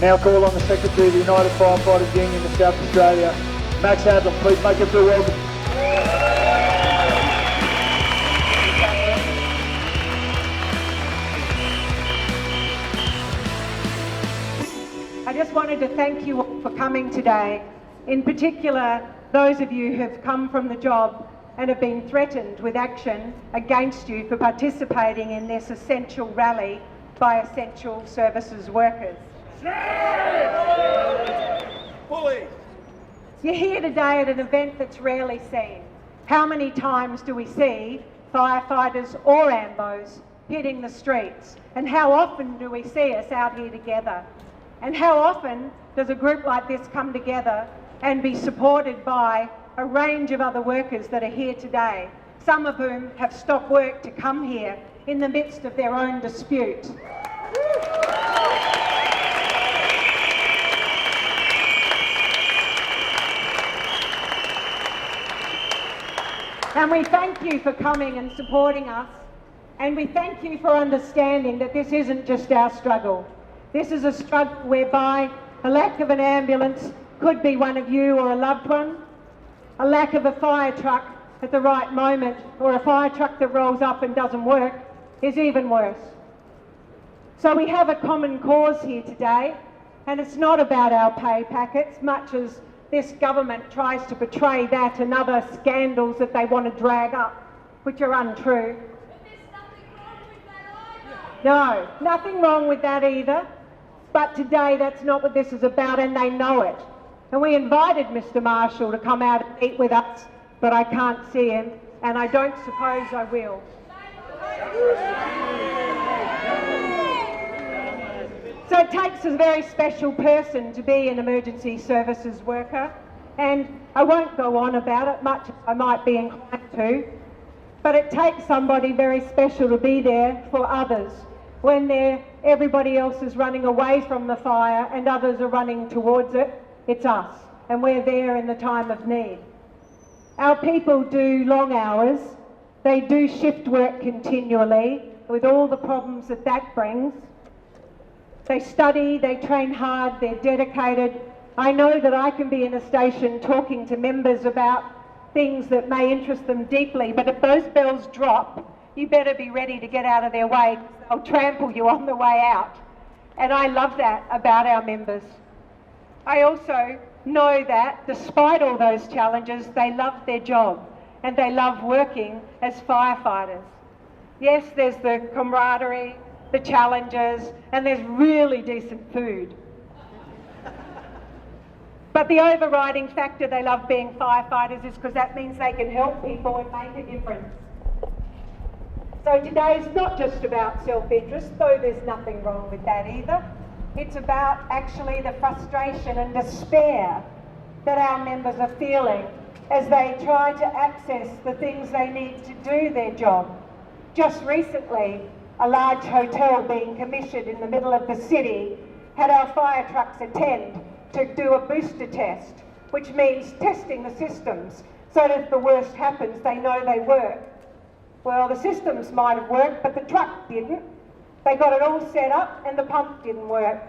Now call on the Secretary of the United Firefighters Union of South Australia, Max Adlam. Please make him feel welcome. I just wanted to thank you all for coming today. In particular, those of you who have come from the job and have been threatened with action against you for participating in this essential rally by essential services workers. You're here today at an event that's rarely seen. How many times do we see firefighters or AMBOs hitting the streets? And how often do we see us out here together? And how often does a group like this come together and be supported by a range of other workers that are here today, some of whom have stopped work to come here in the midst of their own dispute? And we thank you for coming and supporting us, and we thank you for understanding that this isn't just our struggle. This is a struggle whereby a lack of an ambulance could be one of you or a loved one, a lack of a fire truck at the right moment, or a fire truck that rolls up and doesn't work is even worse. So we have a common cause here today, and it's not about our pay packets, much as this government tries to portray that and other scandals that they want to drag up, which are untrue. But there's nothing wrong with that either. No, nothing wrong with that either. But today that's not what this is about, and they know it. And we invited Mr. Marshall to come out and meet with us, but I can't see him, and I don't suppose I will. So it takes a very special person to be an emergency services worker, and I won't go on about it much as I might be inclined to, but it takes somebody very special to be there for others when everybody else is running away from the fire and others are running towards it. It's us, and we're there in the time of need. Our people do long hours, they do shift work continually with all the problems that that brings. They study, they train hard, they're dedicated. I know that I can be in a station talking to members about things that may interest them deeply, but if those bells drop, you better be ready to get out of their way, because they'll trample you on the way out. And I love that about our members. I also know that despite all those challenges, they love their job and they love working as firefighters. Yes, there's the camaraderie, the challenges, and there's really decent food. But the overriding factor they love being firefighters is because that means they can help people and make a difference. So today is not just about self-interest, though there's nothing wrong with that either. It's about actually the frustration and despair that our members are feeling as they try to access the things they need to do their job. Just recently, a large hotel being commissioned in the middle of the city had our fire trucks attend to do a booster test, which means testing the systems so that if the worst happens, they know they work. Well, the systems might have worked, but the truck didn't. They got it all set up and the pump didn't work.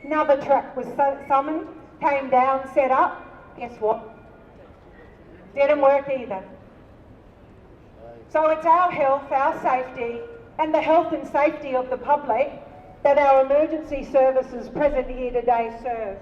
Another truck was summoned, came down, set up. Guess what? Didn't work either. So it's our health, our safety, and the health and safety of the public that our emergency services present here today serve.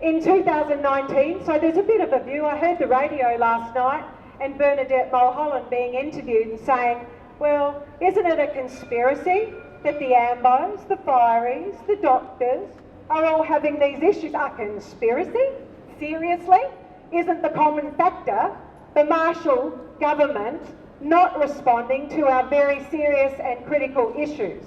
In 2019, so there's a bit of a view, I heard the radio last night and Bernadette Mulholland being interviewed and saying, well, isn't it a conspiracy that the AMBOs, the fireys, the doctors are all having these issues? A conspiracy? Seriously? Isn't the common factor the Marshall government not responding to our very serious and critical issues?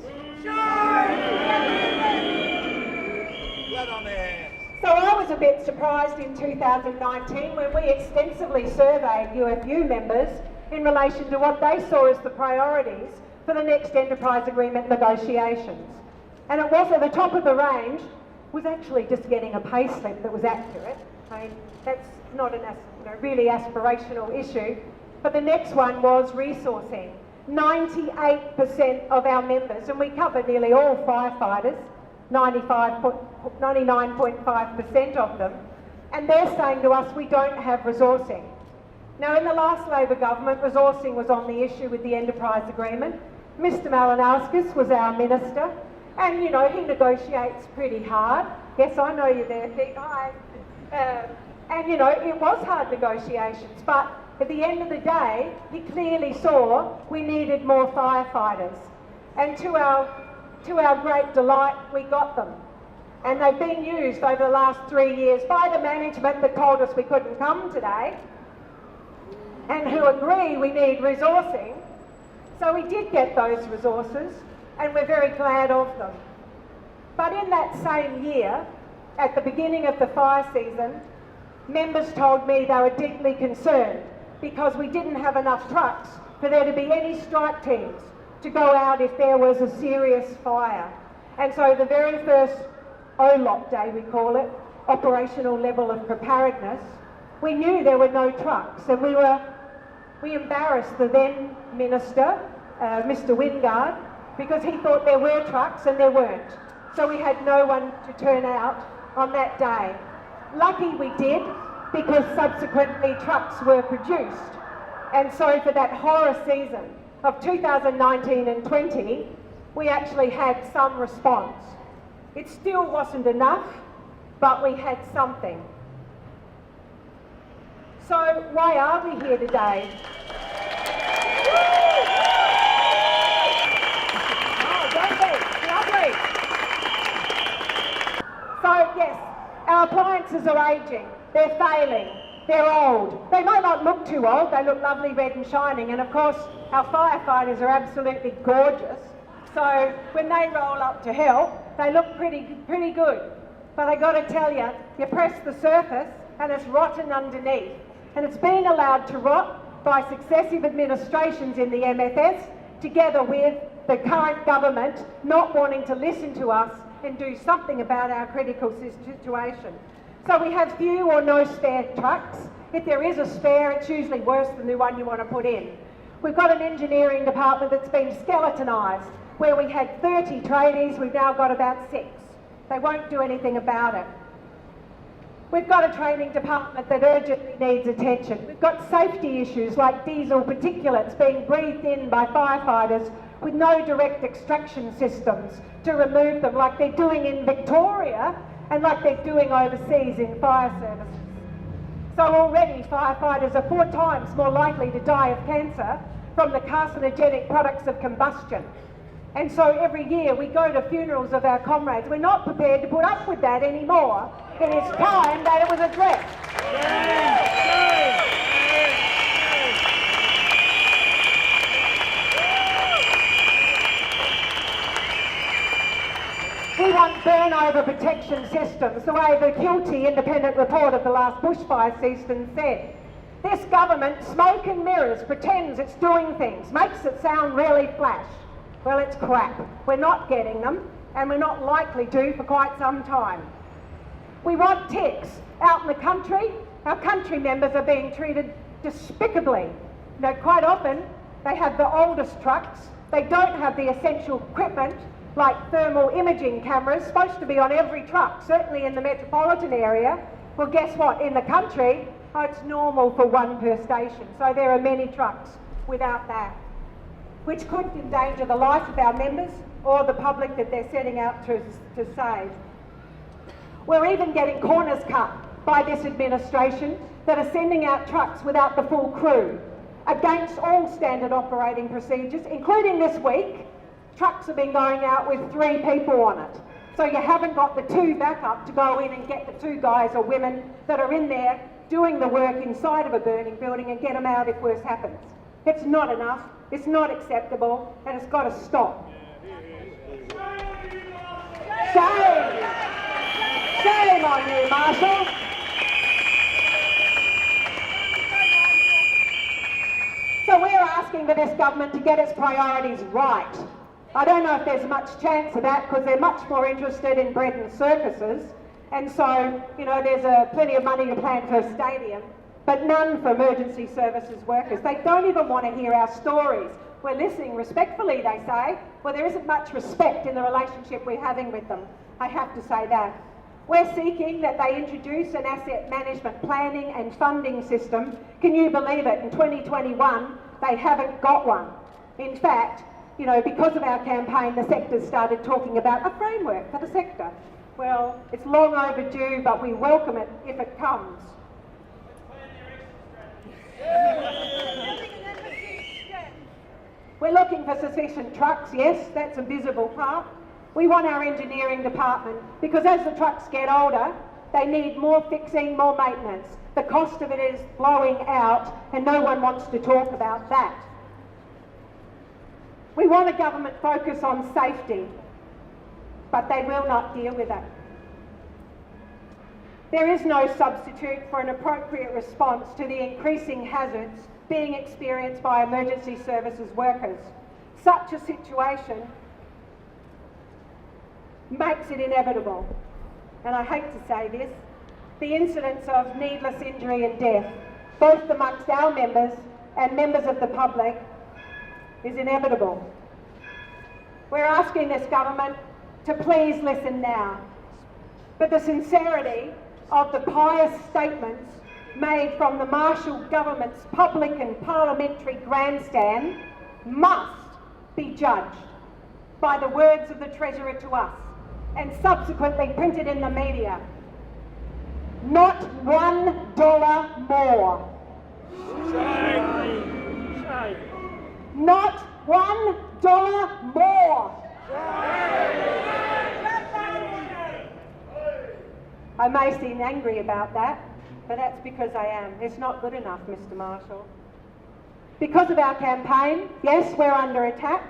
So I was a bit surprised in 2019 when we extensively surveyed UFU members in relation to what they saw as the priorities for the next enterprise agreement negotiations. And it was at the top of the range was actually just getting a pay slip that was accurate. I mean, that's not a really aspirational issue. But the next one was resourcing. 98% of our members, and we cover nearly all firefighters, 99.5% of them, and they're saying to us we don't have resourcing. Now, in the last Labor government, resourcing was on the issue with the enterprise agreement. Mr Malinauskas was our minister, and you know, he negotiates pretty hard. Yes, I know you're there, Pete. Hi. And you know, it was hard negotiations, but at the end of the day, he clearly saw we needed more firefighters. And to our great delight, we got them. And they've been used over the last 3 years by the management that told us we couldn't come today, and who agree we need resourcing. So we did get those resources, and we're very glad of them. But in that same year, at the beginning of the fire season, members told me they were deeply concerned because we didn't have enough trucks for there to be any strike teams to go out if there was a serious fire. And so the very first OLOP day, we call it, operational level of preparedness, we knew there were no trucks, and we embarrassed the then minister, Mr Wingard, because he thought there were trucks and there weren't. So we had no one to turn out on that day. Lucky we did, because subsequently trucks were produced. And so for that horror season of 2019 and 20, we actually had some response. It still wasn't enough, but we had something. So why are we here today? Oh, don't be. Lovely. So yes, our appliances are aging. They're failing. They're old. They might not look too old. They look lovely, red and shining. And of course, our firefighters are absolutely gorgeous. So when they roll up to help, they look pretty good. But I got to tell you, you press the surface and it's rotten underneath. And it's been allowed to rot by successive administrations in the MFS, together with the current government not wanting to listen to us and do something about our critical situation. So we have few or no spare trucks. If there is a spare, it's usually worse than the one you want to put in. We've got an engineering department that's been skeletonized, where we had 30 trainees, we've now got about 6. They won't do anything about it. We've got a training department that urgently needs attention. We've got safety issues like diesel particulates being breathed in by firefighters with no direct extraction systems to remove them, like they're doing in Victoria and like they're doing overseas in fire services. So already firefighters are 4 times more likely to die of cancer from the carcinogenic products of combustion. And so every year we go to funerals of our comrades. We're not prepared to put up with that anymore. It is time that it was addressed. We want burn-over protection systems, the way the Kilty independent report of the last bushfire season said. This government, smoke and mirrors, pretends it's doing things, makes it sound really flash. Well, it's crap. We're not getting them, and we're not likely to for quite some time. We want ticks. Out in the country, our country members are being treated despicably. Now, quite often, they have the oldest trucks. They don't have the essential equipment, like thermal imaging cameras, supposed to be on every truck, certainly in the metropolitan area. Well, guess what? In the country, it's normal for 1 per station. So there are many trucks without that, which could endanger the life of our members or the public that they're setting out to save. We're even getting corners cut by this administration that are sending out trucks without the full crew, against all standard operating procedures, including this week. Trucks have been going out with 3 people on it. So you haven't got the 2 backup to go in and get the 2 guys or women that are in there doing the work inside of a burning building and get them out if worse happens. It's not enough, it's not acceptable, and it's got to stop. Shame! Shame on you, Marshall! So we're asking for this government to get its priorities right. I don't know if there's much chance of that, because they're much more interested in bread and circuses, and so, you know, there's plenty of money to plan for a stadium, but none for emergency services workers. They don't even want to hear our stories. We're listening respectfully, they say. Well, there isn't much respect in the relationship we're having with them. I have to say that. We're seeking that they introduce an asset management planning and funding system. Can you believe it? In 2021, they haven't got one. In fact, you know, because of our campaign, the sector's started talking about a framework for the sector. Well, it's long overdue, but we welcome it if it comes. We're looking for sufficient trucks, yes, that's a visible part. We want our engineering department, because as the trucks get older, they need more fixing, more maintenance. The cost of it is blowing out, and no one wants to talk about that. We want a government focus on safety, but they will not deal with it. There is no substitute for an appropriate response to the increasing hazards being experienced by emergency services workers. Such a situation makes it inevitable. And I hate to say this, the incidence of needless injury and death, both amongst our members and members of the public, is inevitable. We're asking this government to please listen now. But the sincerity of the pious statements made from the Marshall government's public and parliamentary grandstand must be judged by the words of the Treasurer to us and subsequently printed in the media. Not $1 more. Not $1 more. I may seem angry about that, but that's because I am. It's not good enough, Mr. Marshall. Because of our campaign, yes, we're under attack,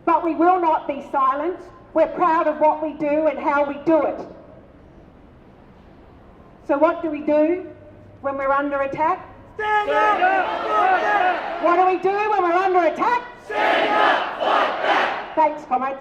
but we will not be silent. We're proud of what we do and how we do it. So what do we do when we're under attack? Stand up! What do we do when we're under attack? Stand up! Fight back! Thanks, comrades.